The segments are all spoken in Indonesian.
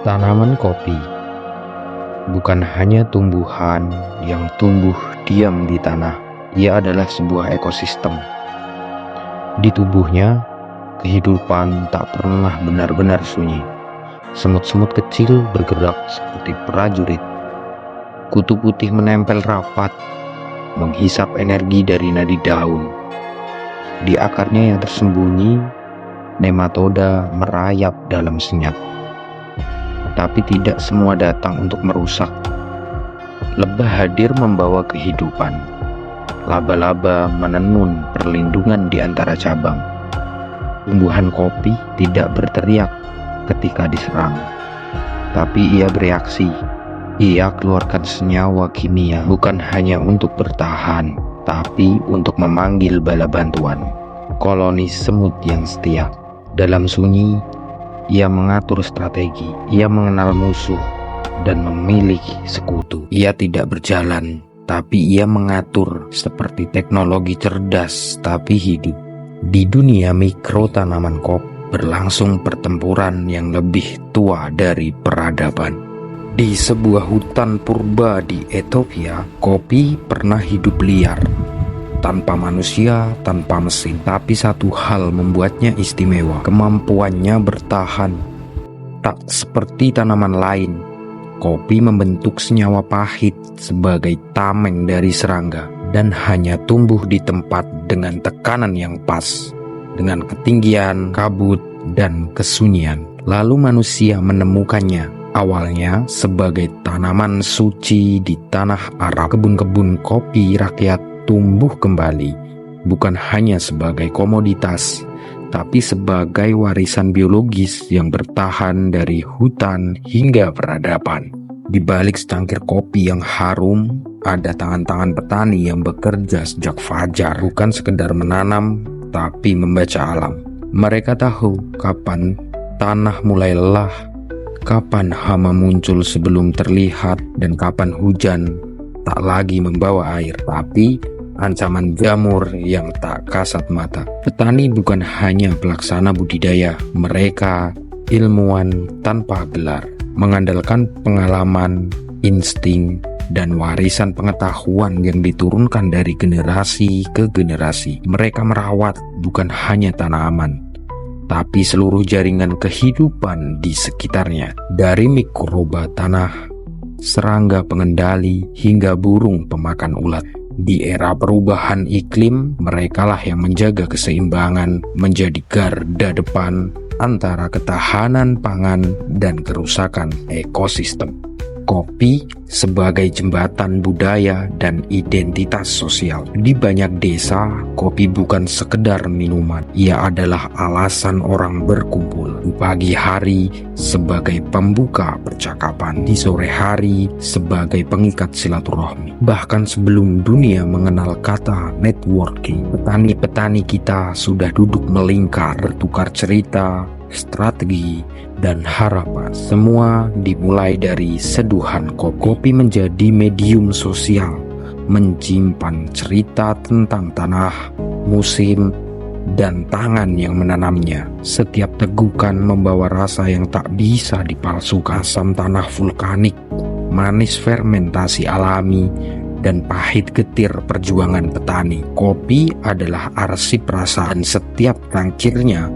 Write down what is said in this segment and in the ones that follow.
Tanaman kopi bukan hanya tumbuhan yang tumbuh diam di tanah. Ia adalah sebuah ekosistem. Di tubuhnya, kehidupan tak pernah benar-benar sunyi. Semut-semut kecil bergerak seperti prajurit. Kutu putih menempel rapat, menghisap energi dari nadi daun. Di akarnya yang tersembunyi, nematoda merayap dalam senyap. Tapi tidak semua datang untuk merusak. Lebah hadir membawa kehidupan. Laba-laba menenun perlindungan di antara cabang. Tumbuhan kopi tidak berteriak ketika diserang, tapi ia bereaksi. Ia keluarkan senyawa kimia bukan hanya untuk bertahan, tapi untuk memanggil bala bantuan. Koloni semut yang setia. Dalam sunyi, ia mengatur strategi. Ia mengenal musuh dan memilih sekutu. Ia tidak berjalan, tapi ia mengatur seperti teknologi cerdas tapi hidup. Di dunia mikro tanaman kopi berlangsung pertempuran yang lebih tua dari peradaban. Di sebuah hutan purba di Ethiopia, kopi pernah hidup liar. Tanpa manusia, tanpa mesin. Tapi satu hal membuatnya istimewa, kemampuannya bertahan. Tak seperti tanaman lain, kopi membentuk senyawa pahit sebagai tameng dari serangga dan hanya tumbuh di tempat dengan tekanan yang pas, dengan ketinggian, kabut, dan kesunyian. Lalu manusia menemukannya, awalnya sebagai tanaman suci di tanah Arab. Kebun-kebun kopi rakyat tumbuh kembali, bukan hanya sebagai komoditas, tapi sebagai warisan biologis yang bertahan dari hutan hingga peradaban. Di balik secangkir kopi yang harum, ada tangan-tangan petani yang bekerja sejak fajar, bukan sekedar menanam, tapi membaca alam. Mereka tahu kapan tanah mulai lelah, kapan hama muncul sebelum terlihat, dan kapan hujan tak lagi membawa air, tapi ancaman jamur yang tak kasat mata. Petani bukan hanya pelaksana budidaya, mereka ilmuwan tanpa gelar, mengandalkan pengalaman, insting, dan warisan pengetahuan yang diturunkan dari generasi ke generasi. Mereka merawat bukan hanya tanaman, tapi seluruh jaringan kehidupan di sekitarnya, dari mikroba tanah, serangga pengendali, hingga burung pemakan ulat. Di era perubahan iklim, merekalah yang menjaga keseimbangan, menjadi garda depan antara ketahanan pangan dan kerusakan ekosistem. Kopi sebagai jembatan budaya dan identitas sosial. Di banyak desa, kopi bukan sekedar minuman. Ia adalah alasan orang berkumpul. Di pagi hari sebagai pembuka percakapan, di sore hari sebagai pengikat silaturahmi. Bahkan sebelum dunia mengenal kata networking, petani-petani kita sudah duduk melingkar, bertukar cerita, strategi, dan harapan. Semua dimulai dari seduhan kopi. Kopi menjadi medium sosial, menyimpan cerita tentang tanah, musim, dan tangan yang menanamnya. Setiap tegukan membawa rasa yang tak bisa dipalsukan. Asam tanah vulkanik, manis fermentasi alami, dan pahit getir perjuangan petani. Kopi adalah arsip rasa, dan setiap tangkirnya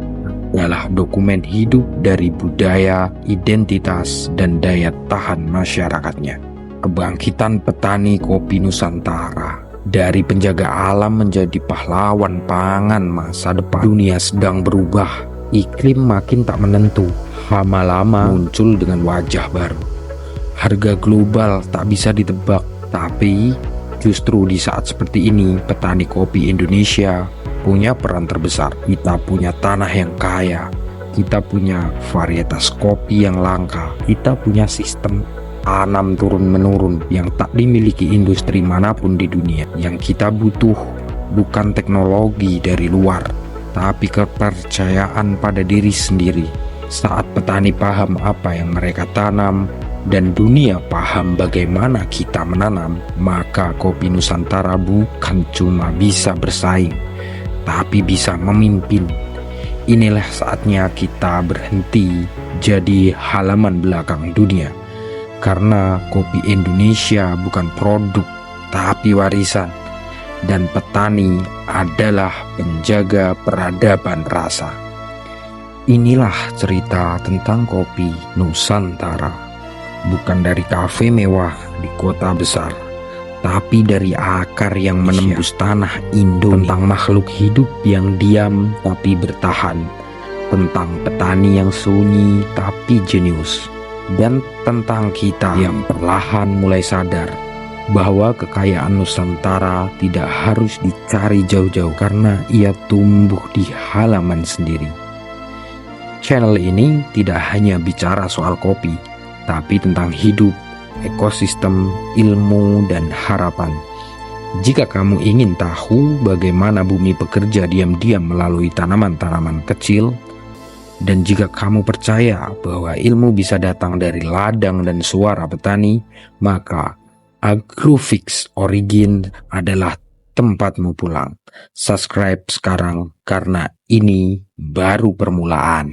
adalah dokumen hidup dari budaya, identitas, dan daya tahan masyarakatnya. Kebangkitan petani kopi Nusantara, dari penjaga alam menjadi pahlawan pangan masa depan. Dunia sedang berubah, iklim makin tak menentu, hama lama muncul dengan wajah baru. Harga global tak bisa ditebak, tapi justru di saat seperti ini, petani kopi Indonesia punya peran terbesar. Kita punya tanah yang kaya, kita punya varietas kopi yang langka, kita punya sistem tanam turun-menurun yang tak dimiliki industri manapun di dunia. Yang kita butuh bukan teknologi dari luar, tapi kepercayaan pada diri sendiri. Saat petani paham apa yang mereka tanam dan dunia paham bagaimana kita menanam, maka kopi Nusantara bukan cuma bisa bersaing, tapi bisa memimpin. inilah saatnya kita berhenti jadi halaman belakang dunia. Karena kopi Indonesia bukan produk, tapi warisan. Dan petani adalah penjaga peradaban rasa. Inilah cerita tentang kopi Nusantara. Bukan dari kafe mewah di kota besar, tapi dari akar yang menembus tanah Indo. Tentang makhluk hidup yang diam tapi bertahan. Tentang petani yang sunyi tapi jenius. Dan tentang kita yang perlahan mulai sadar bahwa kekayaan Nusantara tidak harus dicari jauh-jauh karena ia tumbuh di halaman sendiri. Channel ini tidak hanya bicara soal kopi, tapi tentang hidup, ekosistem, ilmu, dan harapan. Jika kamu ingin tahu bagaimana bumi bekerja diam-diam melalui tanaman-tanaman kecil, dan jika kamu percaya bahwa ilmu bisa datang dari ladang dan suara petani, maka Agrofix Origin adalah tempatmu pulang. Subscribe sekarang karena ini baru permulaan.